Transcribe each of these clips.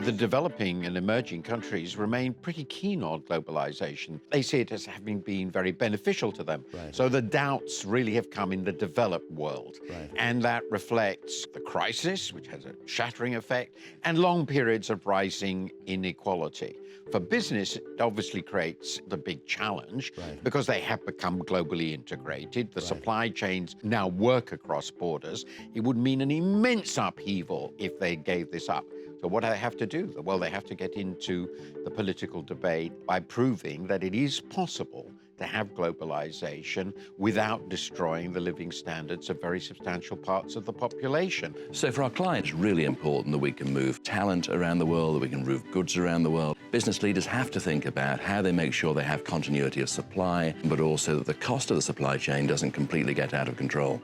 The developing and emerging countries remain pretty keen on globalization. They see it as having been very beneficial to them. Right. So the doubts really have come in the developed world. Right. And that reflects the crisis, which has a shattering effect, and long periods of rising inequality. For business, it obviously creates the big challenge Right. because they have become globally integrated. The Right. supply chains now work across borders. It would mean an immense upheaval if they gave this up. So what do they have to do? Well, they have to get into the political debate by proving that it is possible to have globalization without destroying the living standards of very substantial parts of the population. So for our clients, it's really important that we can move talent around the world, that we can move goods around the world. Business leaders have to think about how they make sure they have continuity of supply, but also that the cost of the supply chain doesn't completely get out of control.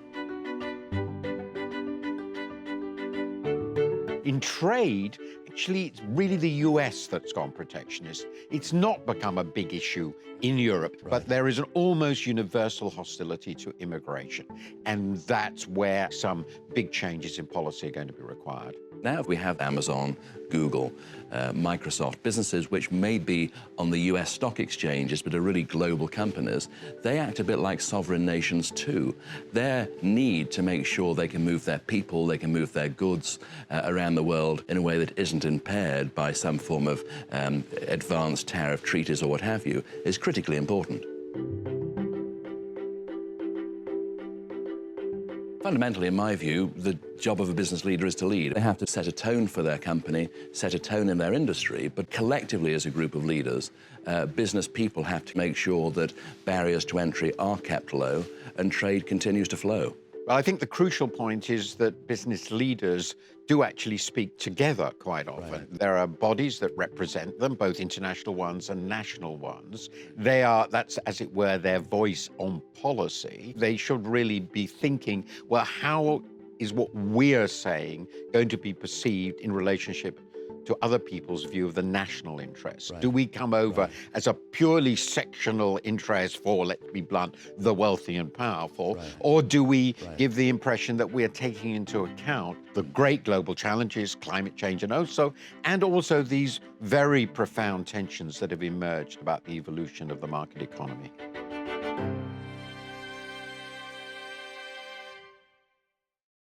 In trade, actually, it's really the US that's gone protectionist. It's not become a big issue in Europe, but there is an almost universal hostility to immigration. And that's where some big changes in policy are going to be required. Now we have Amazon, Google, Microsoft, businesses which may be on the US stock exchanges but are really global companies. They act a bit like sovereign nations too. Their need to make sure they can move their people, they can move their goods around the world in a way that isn't impaired by some form of advanced tariff treaties or what have you is critically important. Fundamentally, in my view, the job of a business leader is to lead. They have to set a tone for their company, set a tone in their industry, but collectively as a group of leaders, business people have to make sure that barriers to entry are kept low and trade continues to flow. Well, I think the crucial point is that business leaders do actually speak together quite often. Right. There are bodies that represent them, both international ones and national ones. That's, as it were, their voice on policy. They should really be thinking, well, how is what we're saying going to be perceived in relationship to other people's view of the national interest? Right. Do we come over as a purely sectional interest for, let's be blunt, the wealthy and powerful? Right. Or do we give the impression that we are taking into account the great global challenges, climate change and also these very profound tensions that have emerged about the evolution of the market economy?